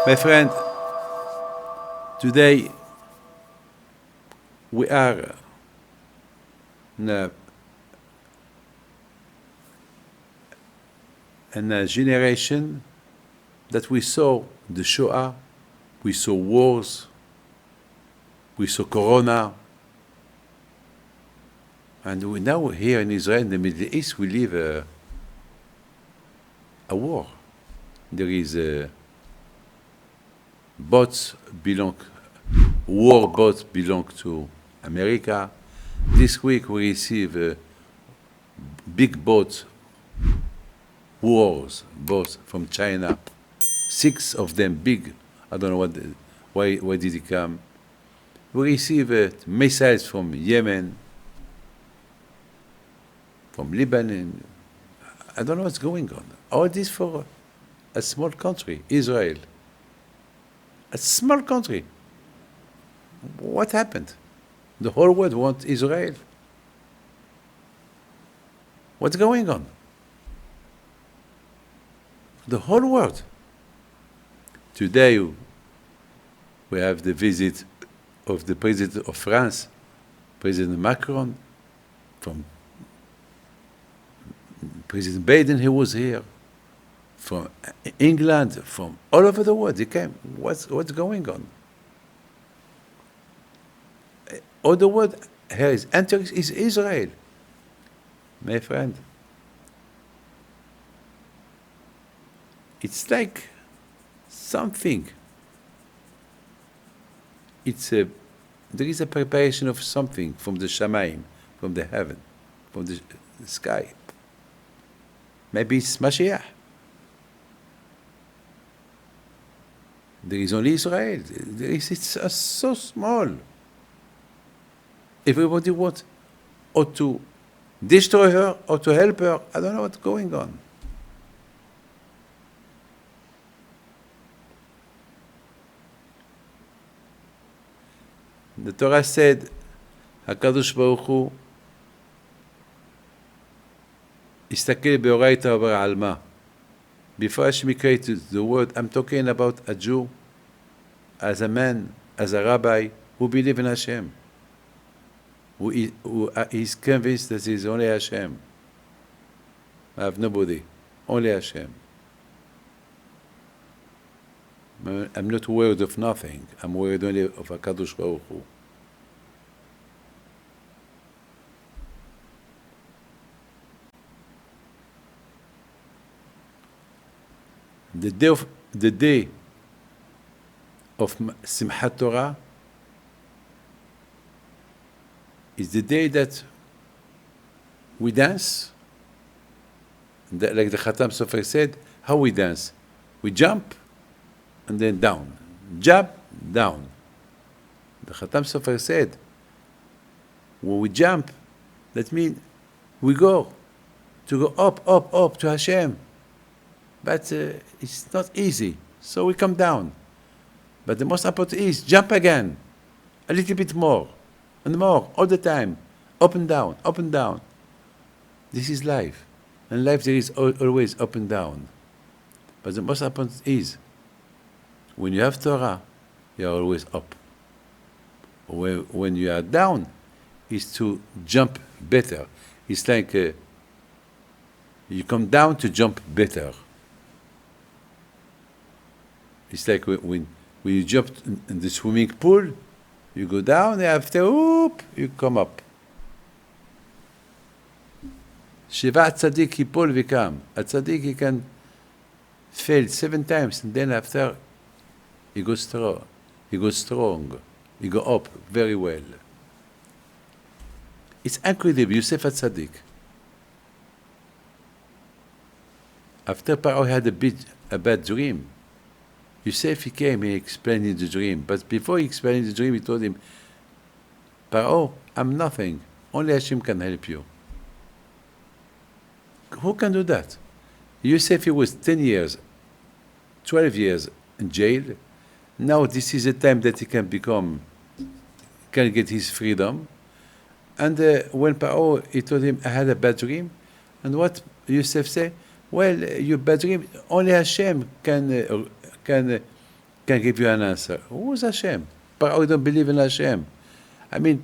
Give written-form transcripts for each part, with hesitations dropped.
My friend, today we are in a generation that we saw the Shoah, we saw wars, we saw Corona, and we now here in Israel, in the Middle East, we live a war. There is war boats belong to America. This week we receive big boats, boats from China. 6 of them big. I don't know why did it come. We receive missiles from Yemen, from Lebanon. I don't know what's going on. All this for a small country, Israel. A small country. What happened? The whole world wants Israel. What's going on? The whole world. Today, we have the visit of the President of France, President Macron, from President Biden, he was here, from England, from all over the world. He came. What's going on? All the world here is entering is Israel. My friend, it's like something. There is a preparation of something from the Shamayim, from the heaven, from the sky. Maybe it's Mashiach. There is only Israel. It's so small. Everybody wants or to destroy her or to help her. I don't know what's going on. The Torah said, HaKadosh Baruch Hu, Istakel be'oraita u'bar'alma. Before Hashem created the world, I'm talking about a Jew, as a man, as a rabbi, who believes in Hashem, who is convinced that there is only Hashem. I have nobody, only Hashem. I'm not worried of nothing. I'm worried only of HaKadosh Baruch Hu. The day of Simchat Torah is the day that we dance. Like the Khatam Sofer said, how we dance? We jump and then down. Jump, down. The Khatam Sofer said, when we jump, that means we go up to Hashem. But it's not easy, so we come down. But the most important is jump again, a little bit more, and more, all the time, up and down, up and down. This is life. In life there is always up and down. But the most important is, when you have Torah, you are always up. When you are down, is to jump better. It's like you come down to jump better. It's like when you jump in the swimming pool, you go down, and after, you come up. Shiva tzaddik yipol v'kam. A tzaddik, he can fail 7 times, and then after, he goes strong. He go up very well. It's incredible. Yosef tzaddik. After Paro had a bad dream, Yosef, he came, he explained the dream. But before he explained the dream, he told him, Paro, I'm nothing. Only Hashem can help you. Who can do that? Yosef, he was 10 years, 12 years in jail. Now this is the time that he can get his freedom. And when Paro, he told him, I had a bad dream. And what Yosef said? Well, your bad dream, only Hashem can can give you an answer. Who is Hashem? Paro don't believe in Hashem. I mean,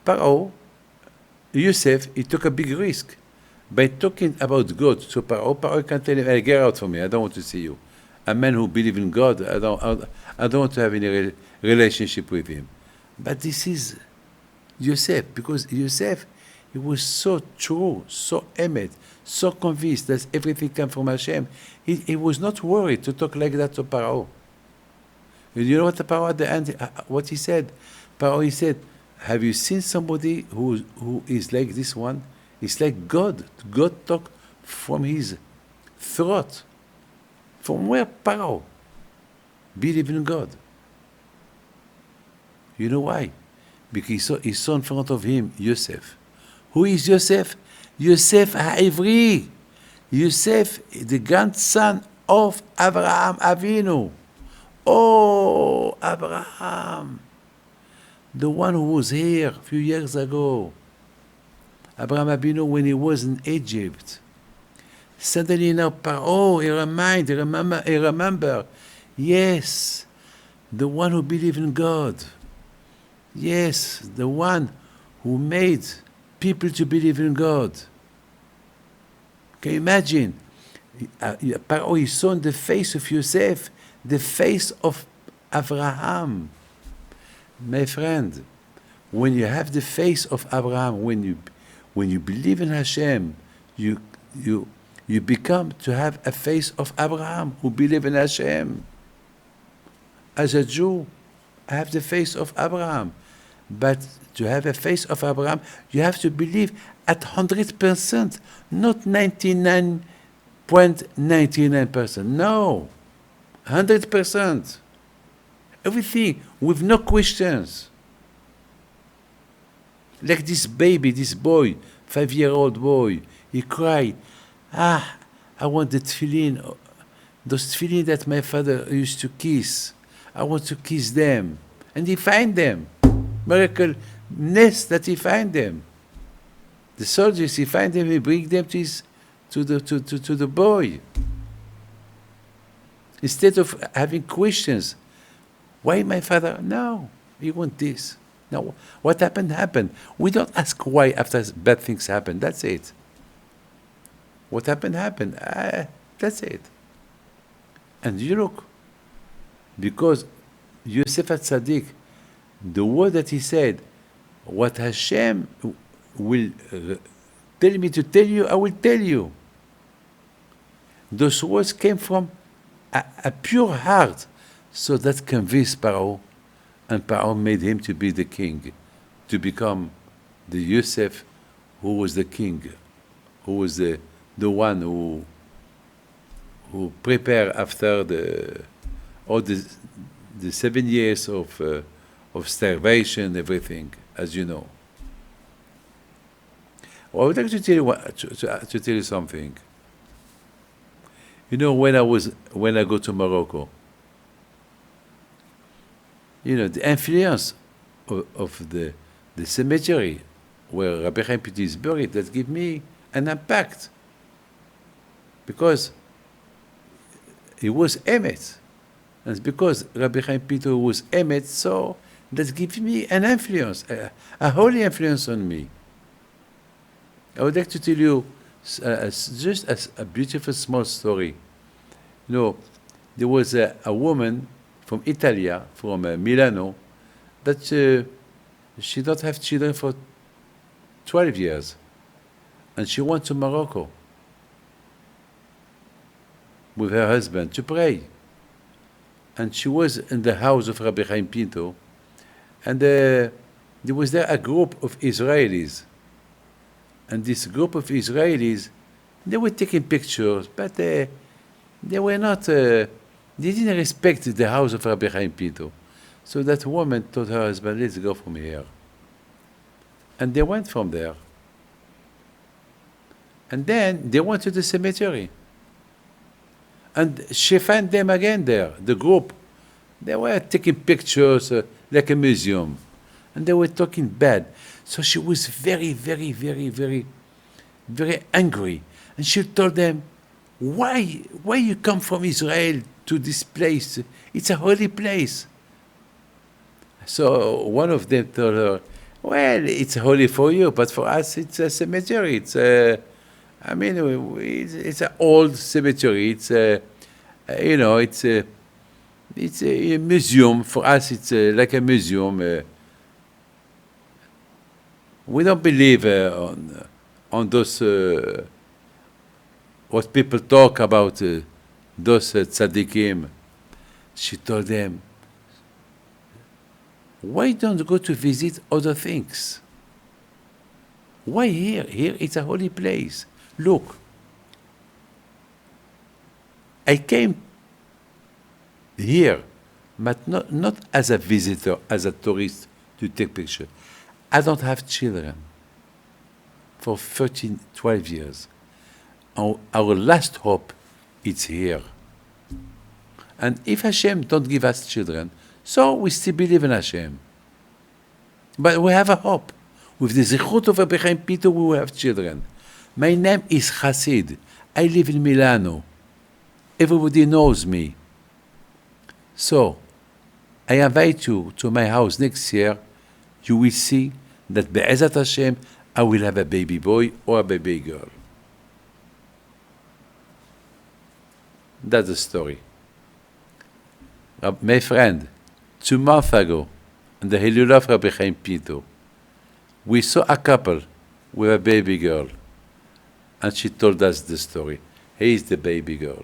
Paro, Yosef, he took a big risk by talking about God. So Paro can tell him, hey, get out from me. I don't want to see you. A man who believes in God, I don't want to have any relationship with him. But this is Yosef, because Yosef, he was so true, so emet, so convinced that everything came from Hashem. He was not worried to talk like that to Paro. You know what Paro at the end, what he said? Paro, he said, have you seen somebody who is like this one? It's like God. God talk from his throat. From where Paro believe in God? You know why? Because he saw in front of him Yosef. Who is Yosef? Yosef HaIvri. Yosef, the grandson of Abraham Avinu. Oh, Abraham. The one who was here a few years ago. Abraham Avinu, when he was in Egypt. Suddenly now, Paro, he remember. Yes, the one who believed in God. Yes, the one who made people to believe in God. Can you imagine? Paro, he saw in the face of Yosef, the face of Abraham. My friend, when you have the face of Abraham, when you believe in Hashem, you become to have a face of Abraham who believe in Hashem. As a Jew, I have the face of Abraham. But to have a face of Abraham, you have to believe at 100%, not 99.99%. No, 100%. Everything with no questions. Like this baby, this boy, 5-year-old boy, he cried, I want the tefillin, those tefillin that my father used to kiss. I want to kiss them. And he find them. Miracle nest that he find them. The soldiers, he find them, he bring them to the boy. Instead of having questions, why my father? No, he want this. No, what happened. We don't ask why after bad things happen. That's it. What happened. That's it. And you look, because Yosef HaTzadik, the word that he said, what Hashem will tell me to tell you, I will tell you. Those words came from a pure heart. So that convinced Paro, and Paro made him to be the king, to become the Yosef who was the king, who was the one who prepared after the 7 years of starvation, everything, as you know. Well, I would like to tell you to tell you something. You know, when I go to Morocco, you know, the influence of the cemetery where Rabbi Chaim Piti is buried, that give me an impact. Because he was Emet. And because Rabbi Chaim Piti was Emet, so that gives me an influence, a holy influence on me. I would like to tell you just a beautiful small story. You know, there was a woman from Italia, from Milano, that she don't have children for 12 years. And she went to Morocco with her husband to pray. And she was in the house of Rabbi Chaim Pinto. And there was there a group of Israelis. And this group of Israelis, they were taking pictures, but they were not... they didn't respect the house of Rabbi Chaim Pinto. So that woman told her husband, let's go from here. And they went from there. And then they went to the cemetery. And she found them again there, the group. They were taking pictures like a museum. And they were talking bad. So she was very, very, very, very, very angry. And she told them, why you come from Israel to this place. It's a holy place. So one of them told her, well, it's holy for you, but for us it's a cemetery. It's an old cemetery. It's a museum. For us, it's like a museum. We don't believe on those what people talk about those tzaddikim. She told them, why don't you go to visit other things? Why here? Here it's a holy place. Look, I came here, but not as a visitor, as a tourist to take picture. I don't have children for 12 years. Our last hope is here. And if Hashem don't give us children, so we still believe in Hashem. But we have a hope. With the zichut of Rabbi Chaim Pinto, we will have children. My name is Hasid. I live in Milano. Everybody knows me. So, I invite you to my house next year. You will see that Be'ezat Hashem, I will have a baby boy or a baby girl. That's the story. My friend, 2 months ago, in the Hilula of Rabbi Chaim Pinto, we saw a couple with a baby girl, and she told us the story. He is the baby girl.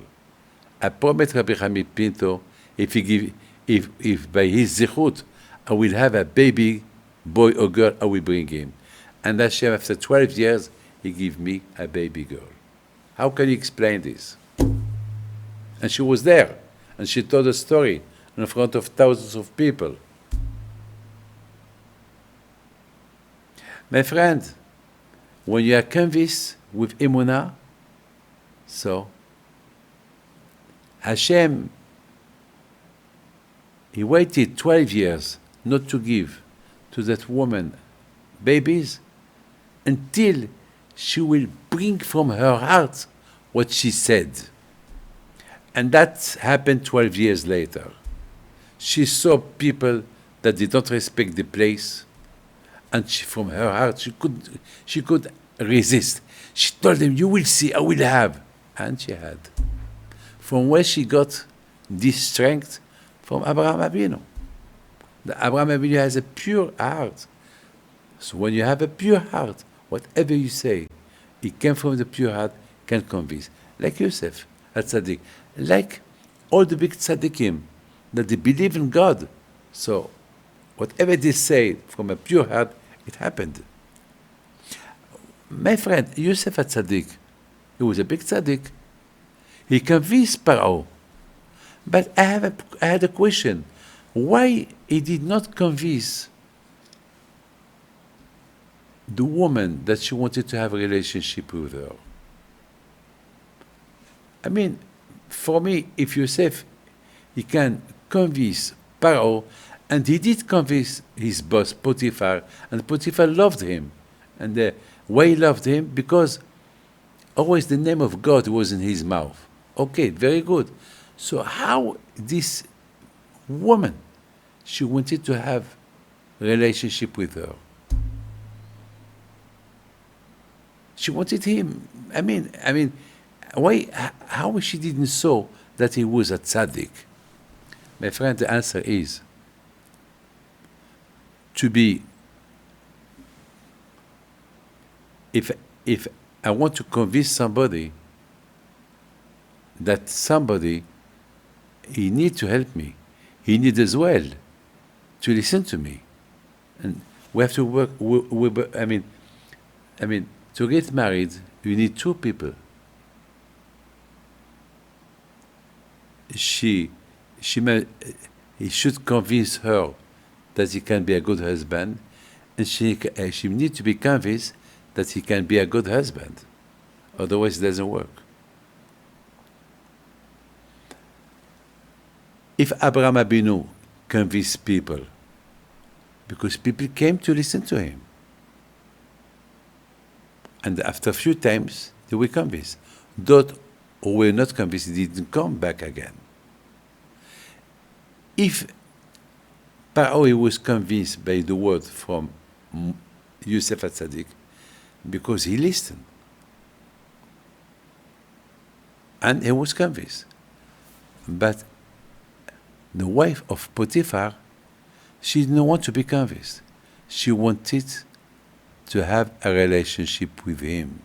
I promised Rabbi Chaim Pinto, if by his zichut, I will have a baby boy or girl, I will bring him. And Hashem, after 12 years, he gave me a baby girl. How can you explain this? And she was there, and she told a story in front of thousands of people. My friend, when you are convinced with emunah, so Hashem, he waited 12 years not to give to that woman babies until she will bring from her heart what she said. And that happened 12 years later. She saw people that did not respect the place, and from her heart she could resist. She told them, you will see, I will have. And she had. From where she got this strength? From Abraham Avinu. The Abraham Avinu has a pure heart. So when you have a pure heart, whatever you say, it came from the pure heart, can convince. Like Yosef, a tzaddik. Like all the big tzaddikim, that they believe in God. So whatever they say from a pure heart, it happened. My friend, Yosef a tzaddik, he was a big tzaddik. He convinced Paro. But I had a question. Why he did not convince the woman that she wanted to have a relationship with her? I mean, for me, if Yosef, he can convince Paro, and he did convince his boss, Potiphar, and Potiphar loved him. And why he loved him? Because always the name of God was in his mouth. Okay, very good. So how this woman, she wanted to have a relationship with her? She wanted him. I mean, why? How she didn't saw that he was a tzaddik? My friend, the answer is to be. If I want to convince somebody that somebody, he needs to help me, he needs as well to listen to me, and we have to work. I mean, to get married, you need 2 people. He should convince her that he can be a good husband, and she needs to be convinced that he can be a good husband. Otherwise, it doesn't work. If Abraham Avinu convinced people, because people came to listen to him, and after a few times, they were convinced. Those who were not convinced didn't come back again. If Paro he was convinced by the word from Yosef HaTzadik, because he listened. And he was convinced. But the wife of Potiphar, she didn't want to be convinced. She wanted to have a relationship with him.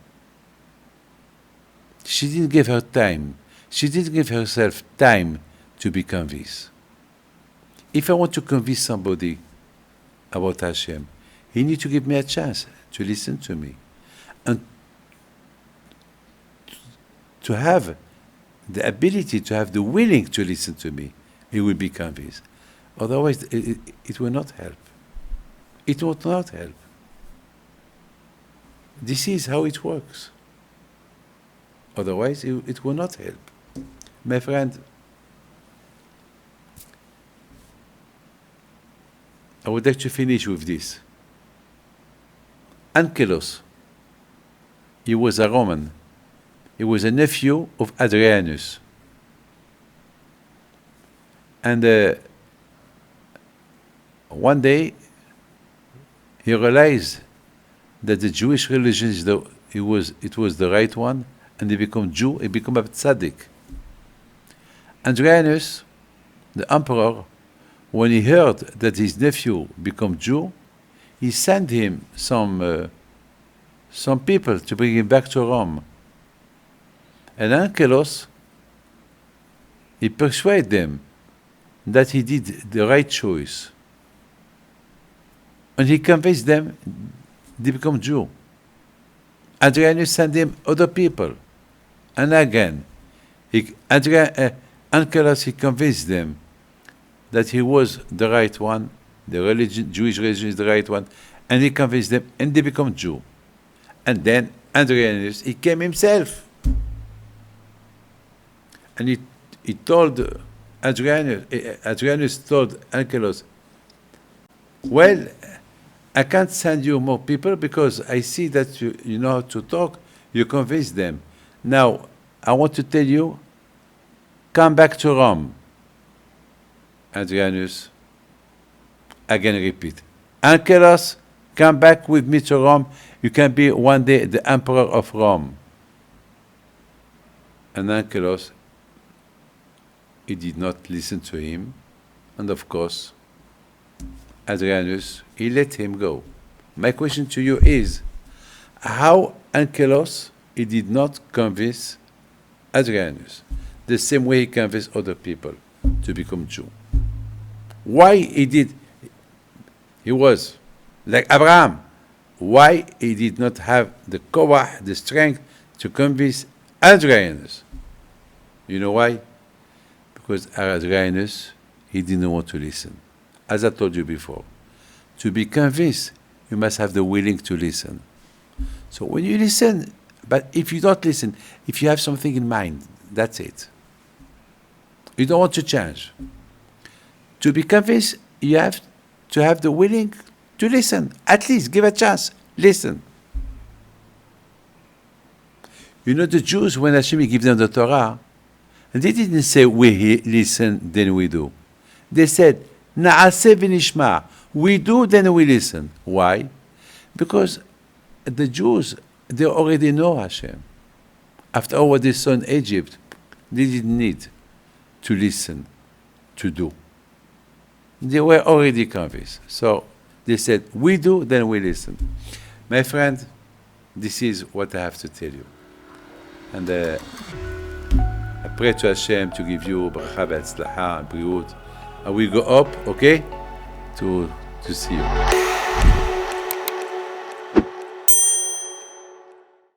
She didn't give her time. She didn't give herself time to be convinced. If I want to convince somebody about Hashem, he needs to give me a chance to listen to me. And to have the ability, to have the willing to listen to me, he will be convinced. Otherwise, it will not help. It will not help. This is how it works. Otherwise, it will not help. My friend, I would like to finish with this. Ankelos, he was a Roman. He was a nephew of Adrianus. And one day, he realized that the Jewish religion it was the right one, and he became Jew. He became a tzaddik. Adrianus, the emperor, when he heard that his nephew became Jew, he sent him some people to bring him back to Rome. And Ankelos, he persuaded them that he did the right choice. And he convinced them they become Jew. Adrianus sent him other people. And again, Ankelos, he convinced them that he was the right one, the Jewish religion is the right one, and he convinced them, and they become Jew. And then Adrianus, he came himself. And he told Adrianus told Ankelos, well, I can't send you more people because I see that you know how to talk, you convince them. Now, I want to tell you, come back to Rome. Adrianus, again repeat, Ankelos, come back with me to Rome. You can be one day the emperor of Rome. And Ankelos, he did not listen to him. And of course, Adrianus, he let him go. My question to you is, how Ankelos, he did not convince Adrianus the same way he convinced other people to become Jew? Why he did? He was like Abraham. Why he did not have the koach, the strength to convince Adrianus? You know why? Because Adrianus, he didn't want to listen. As I told you before, to be convinced, you must have the willing to listen. So when you listen, but if you don't listen, if you have something in mind, that's it. You don't want to change. To be convinced, you have to have the willing to listen. At least give a chance. Listen. You know, the Jews, when Hashem gave them the Torah, they didn't say we listen, then we do. They said, Na'aseh v'nishma. We do, then we listen. Why? Because the Jews, they already know Hashem. After all what they saw in Egypt, they didn't need to listen, to do. They were already convinced. So they said, we do, then we listen. My friend, this is what I have to tell you. And I pray to Hashem to give you bracha v'atzlacha and briut. And we go up, okay, to see you.